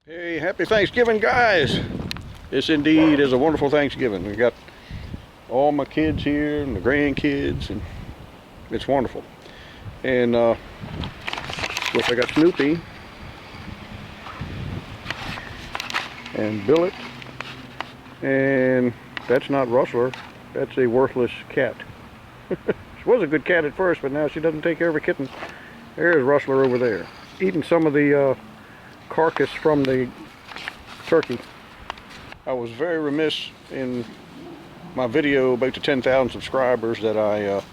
Hey, happy Thanksgiving, guys. This indeed is a wonderful Thanksgiving. We got all my kids here and the grandkids, and it's wonderful. And of course I got Snoopy and Billet, and that's not Rustler, that's a worthless cat. She was a good cat at first, but now she doesn't take care of a kitten. There's Rustler over there, eating some of the carcass from the turkey. I was very remiss in my video about the 10,000 subscribers that I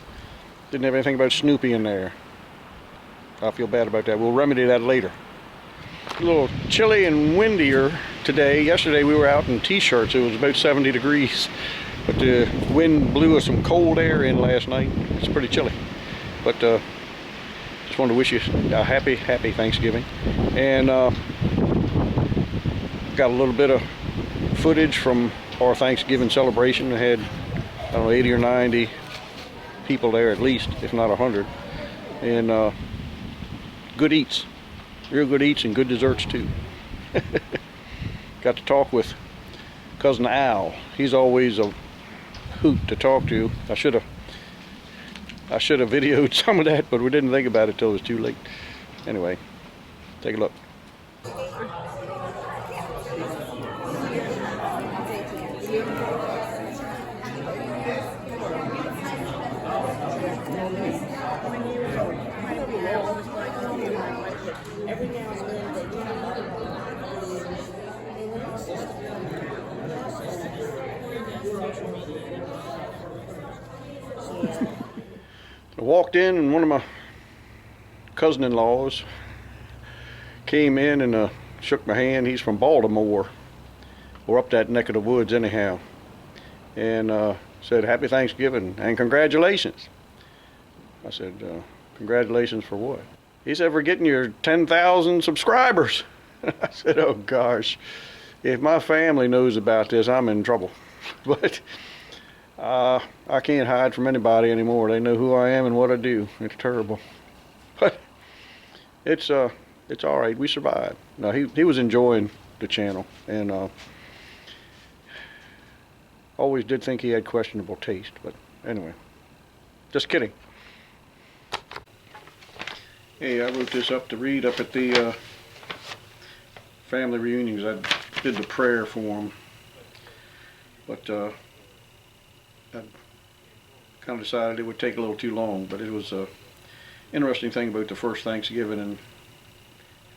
didn't have anything about Snoopy in there. I feel bad about that. We'll remedy that later. A little chilly and windier today. Yesterday we were out in t-shirts. It was about 70 degrees. But the wind blew us some cold air in last night. It's pretty chilly. But just wanted to wish you a happy Thanksgiving. And got a little bit of footage from our Thanksgiving celebration. We had, I don't know, 80 or 90 people there at least, if not 100. And good eats. Real good eats and good desserts too. Got to talk with Cousin Al. He's always a hoot to talk to. I should have videoed some of that, but we didn't think about it till it was too late. Anyway, take a look. I walked in and one of my cousin-in-laws came in and shook my hand. He's from Baltimore, or up that neck of the woods anyhow, and said happy Thanksgiving and congratulations. I said, congratulations for what? He said, for getting your 10,000 subscribers. I said, oh gosh, if my family knows about this, I'm in trouble. But I can't hide from anybody anymore. They know who I am and what I do. It's terrible. But it's all right. We survived. No, he was enjoying the channel, and always did think he had questionable taste. But anyway, just kidding. Hey, I wrote this up to read up at the family reunions. I did the prayer for them, but I kind of decided it would take a little too long. But it was an interesting thing about the first Thanksgiving and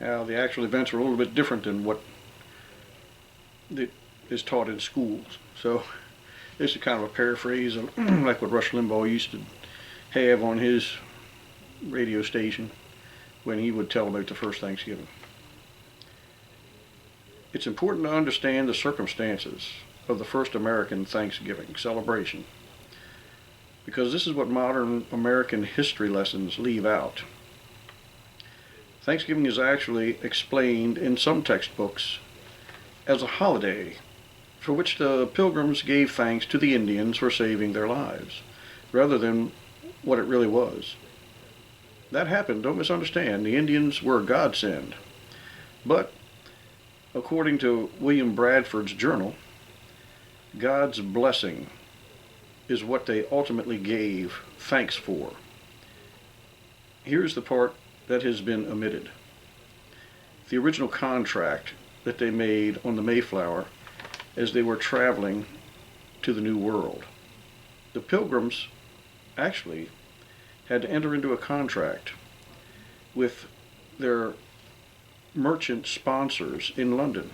how the actual events were a little bit different than what is taught in schools. So this is kind of a paraphrase of like what Rush Limbaugh used to have on his radio station when he would tell about the first Thanksgiving. It's important to understand the circumstances of the first American Thanksgiving celebration, because this is what modern American history lessons leave out. Thanksgiving is actually explained in some textbooks as a holiday for which the Pilgrims gave thanks to the Indians for saving their lives, rather than what it really was. That happened, don't misunderstand. The Indians were a godsend. But, according to William Bradford's journal, God's blessing is what they ultimately gave thanks for. Here's the part that has been omitted. The original contract that they made on the Mayflower as they were traveling to the New World. The Pilgrims actually had to enter into a contract with their merchant sponsors in London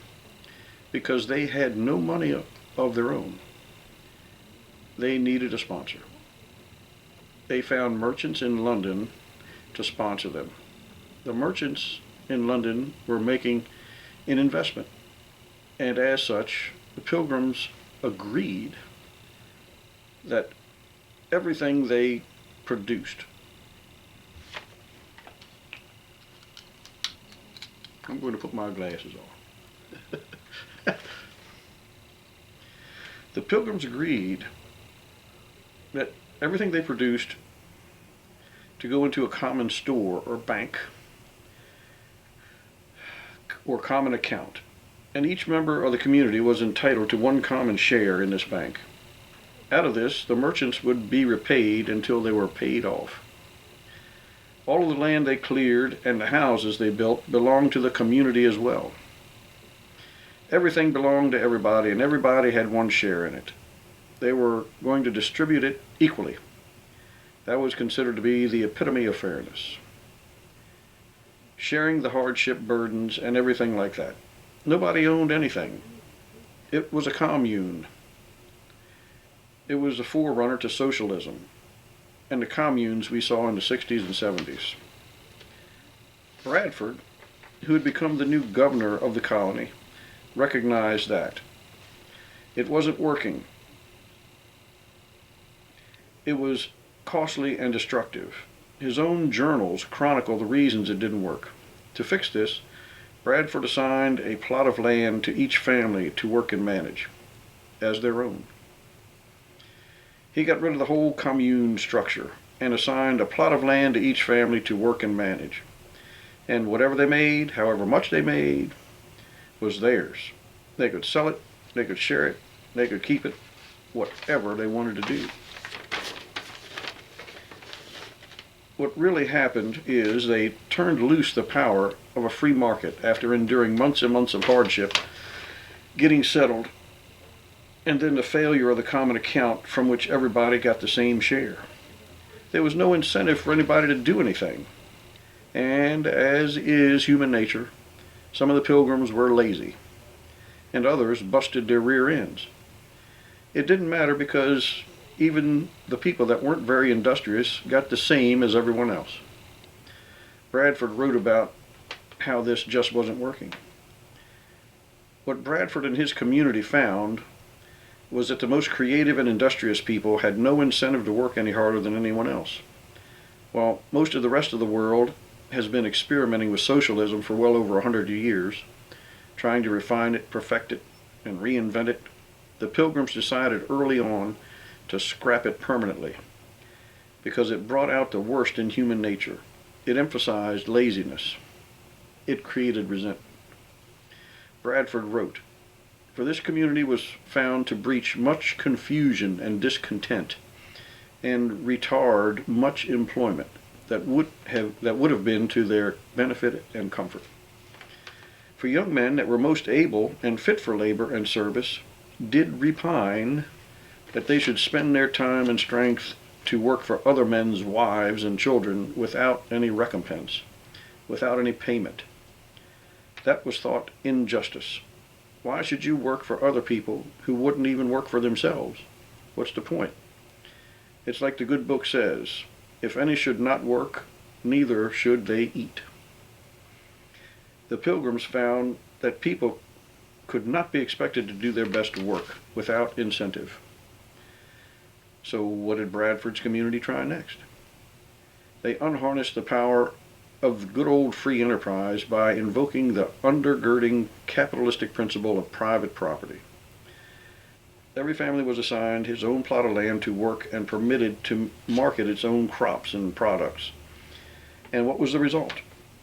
because they had no money of their own. They needed a sponsor. They found merchants in London to sponsor them. The merchants in London were making an investment, and as such, the Pilgrims agreed that everything they produced. I'm going to put my glasses on. The Pilgrims agreed that everything they produced to go into a common store or bank or common account, and each member of the community was entitled to one common share in this bank. Out of this, the merchants would be repaid until they were paid off. All of the land they cleared and the houses they built belonged to the community as well. Everything belonged to everybody, and everybody had one share in it. They were going to distribute it equally. That was considered to be the epitome of fairness. Sharing the hardship burdens and everything like that. Nobody owned anything. It was a commune. It was the forerunner to socialism and the communes we saw in the 60s and 70s. Bradford, who had become the new governor of the colony, recognized that it wasn't working. It was costly and destructive. His own journals chronicle the reasons it didn't work. To fix this, Bradford assigned a plot of land to each family to work and manage as their own. He got rid of the whole commune structure and assigned a plot of land to each family to work and manage. And whatever they made, however much they made, was theirs. They could sell it, they could share it, they could keep it, whatever they wanted to do. What really happened is they turned loose the power of a free market after enduring months and months of hardship, getting settled, and then the failure of the common account from which everybody got the same share. There was no incentive for anybody to do anything. And as is human nature, some of the pilgrims were lazy, and others busted their rear ends. It didn't matter because even the people that weren't very industrious got the same as everyone else. Bradford wrote about how this just wasn't working. What Bradford and his community found was that the most creative and industrious people had no incentive to work any harder than anyone else. While most of the rest of the world has been experimenting with socialism for well over 100 years, trying to refine it, perfect it, and reinvent it, the Pilgrims decided early on to scrap it permanently because it brought out the worst in human nature. It emphasized laziness. It created resentment. Bradford wrote, "For this community was found to breach much confusion and discontent, and retard much employment that would have been to their benefit and comfort. For young men that were most able and fit for labor and service did repine that they should spend their time and strength to work for other men's wives and children without any recompense, without any payment. That was thought injustice. Why should you work for other people who wouldn't even work for themselves? What's the point? It's like the good book says, if any should not work, neither should they eat." The Pilgrims found that people could not be expected to do their best work without incentive. So what did Bradford's community try next? They unharnessed the power of good old free enterprise by invoking the undergirding capitalistic principle of private property. Every family was assigned his own plot of land to work and permitted to market its own crops and products. And what was the result?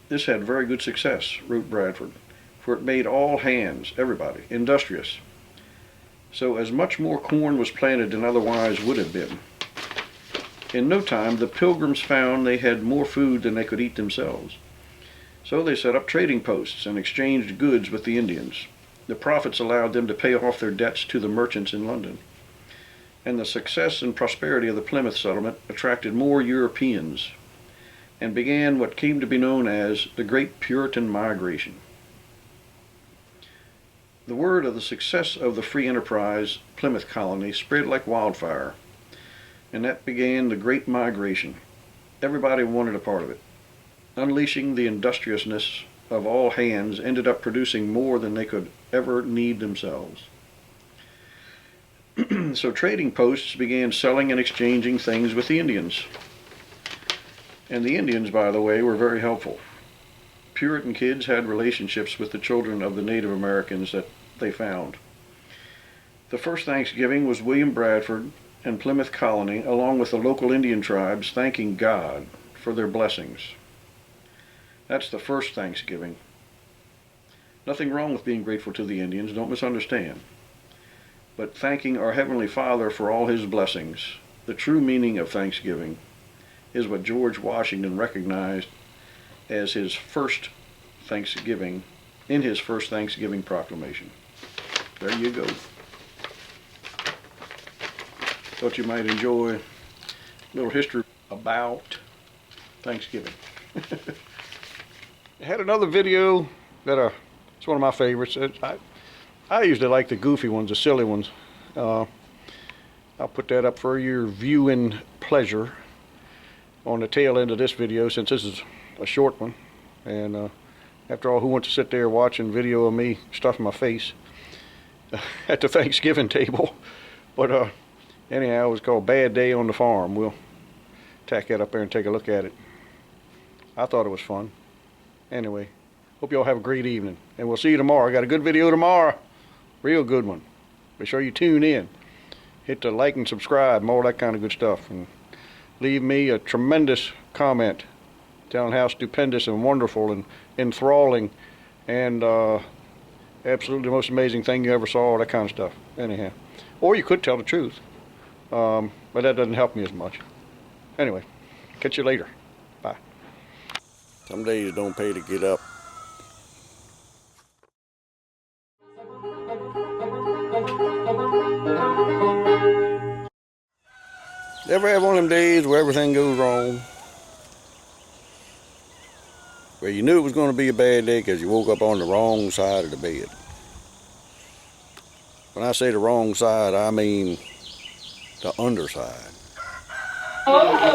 This had very good success, wrote Bradford, for it made all hands, everybody, industrious. So as much more corn was planted than otherwise would have been. In no time, the Pilgrims found they had more food than they could eat themselves. So they set up trading posts and exchanged goods with the Indians. The profits allowed them to pay off their debts to the merchants in London. And the success and prosperity of the Plymouth settlement attracted more Europeans and began what came to be known as the Great Puritan Migration. The word of the success of the free enterprise Plymouth colony spread like wildfire, and that began the Great Migration. Everybody wanted a part of it. Unleashing the industriousness of all hands ended up producing more than they could ever need themselves. So trading posts began selling and exchanging things with the Indians. And the Indians, by the way, were very helpful. Puritan kids had relationships with the children of the Native Americans that they found. The first Thanksgiving was William Bradford and Plymouth Colony, along with the local Indian tribes, thanking God for their blessings. That's the first Thanksgiving. Nothing wrong with being grateful to the Indians, don't misunderstand. But thanking our Heavenly Father for all His blessings, the true meaning of Thanksgiving, is what George Washington recognized as his first Thanksgiving, in his first Thanksgiving proclamation. There you go. Thought you might enjoy a little history about Thanksgiving. I had another video that it's one of my favorites. I usually like the goofy ones, the silly ones. I'll put that up for your viewing pleasure on the tail end of this video, since this is a short one. And after all, who wants to sit there watching video of me stuffing my face at the Thanksgiving table? But anyhow, it was called Bad Day on the Farm. We'll tack that up there and take a look at it. I thought it was fun. Anyway, hope you all have a great evening, and we'll see you tomorrow. I got a good video tomorrow, real good one. Be sure you tune in, hit the like and subscribe and all that kind of good stuff, and leave me a tremendous comment telling how stupendous and wonderful and enthralling and absolutely the most amazing thing you ever saw, all that kind of stuff. Anyhow, or you could tell the truth, but that doesn't help me as much. Anyway, catch you later. Bye. Some days it don't pay to get up. Ever have one of them days where everything goes wrong? Where you knew it was going to be a bad day because you woke up on the wrong side of the bed. When I say the wrong side, I mean the underside. Oh!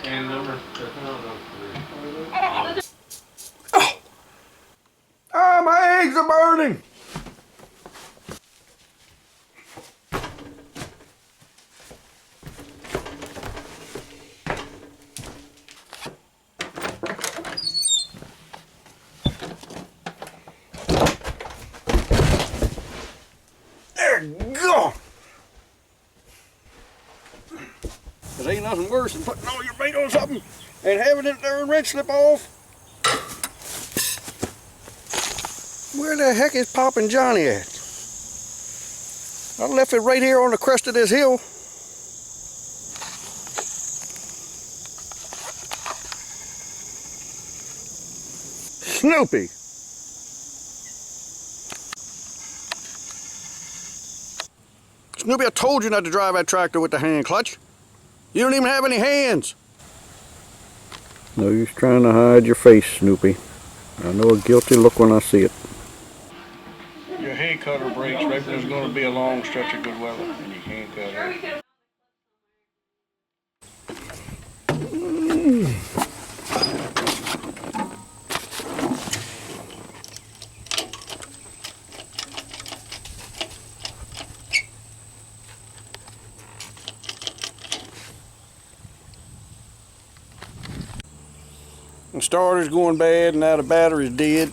And number Oh! Ah, my eggs are burning! There you go! There ain't nothing worse than putting all your weight on something and having it there and wrench slip off. Where the heck is Poppin' Johnny at? I left it right here on the crest of this hill. Snoopy! Snoopy, I told you not to drive that tractor with the hand clutch. You don't even have any hands. No use trying to hide your face, Snoopy. I know a guilty look when I see it. Your hay cutter breaks right when there's going to be a long stretch of good weather, and you can't cut it. The starter's going bad, and now the battery's dead.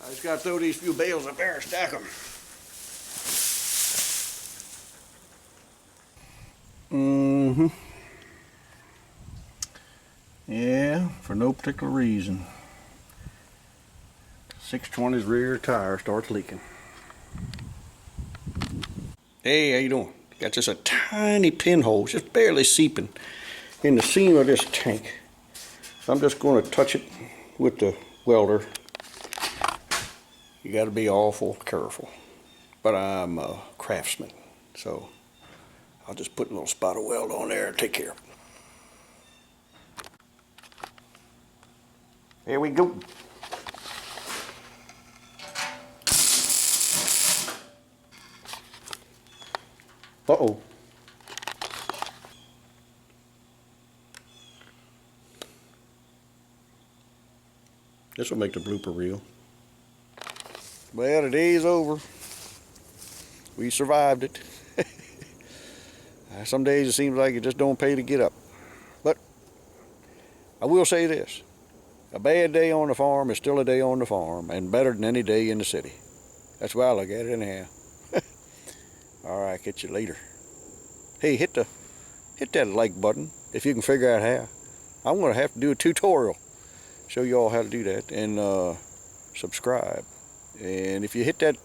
I just gotta throw these few bales up there and stack them. Yeah, for no particular reason. 620's rear tire starts leaking. Hey, how you doing? Got just a tiny pinhole, just barely seeping in the seam of this tank. So I'm just going to touch it with the welder. You got to be awful careful. But I'm a craftsman, so I'll just put a little spot of weld on there and take care of it. Here we go. Uh-oh. This will make the blooper reel. Well, the day's over. We survived it. Some days it seems like it just don't pay to get up. But I will say this. A bad day on the farm is still a day on the farm and better than any day in the city. That's why I look at it anyhow. All right, catch you later. Hey, hit that like button if you can figure out how. I'm going to have to do a tutorial. Show you all how to do that, and subscribe. And if you hit that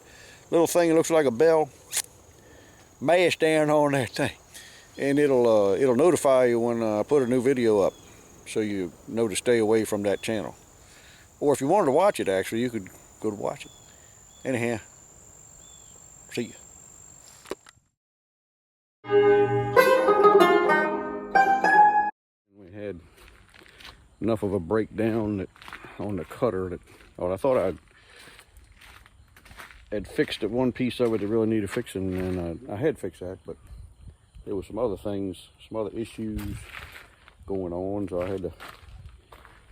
little thing that looks like a bell, mash down on that thing, and it'll notify you when I put a new video up, so you know to stay away from that channel. Or if you wanted to watch it, actually, you could go to watch it. Anyhow, see ya. We had enough of a breakdown on the cutter that, well, I thought I'd fixed it, one piece of it that really needed fixing, and I had fixed that, but there was some other things, some other issues going on, so I had to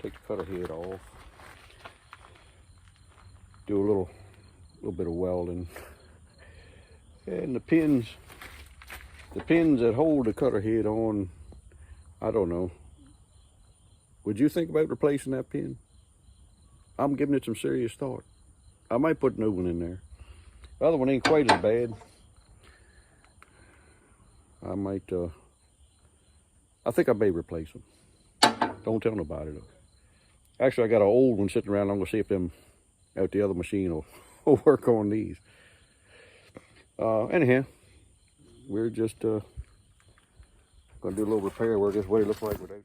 take the cutter head off, do a little bit of welding, and the pins that hold the cutter head on, I don't know. Would you think about replacing that pin? I'm giving it some serious thought. I might put a new one in there. The other one ain't quite as bad. I might, I think I may replace them. Don't tell nobody though. Actually, I got an old one sitting around. I'm gonna see if them out the other machine will work on these. Anyhow, we're just gonna do a little repair work. That's what it looks like without.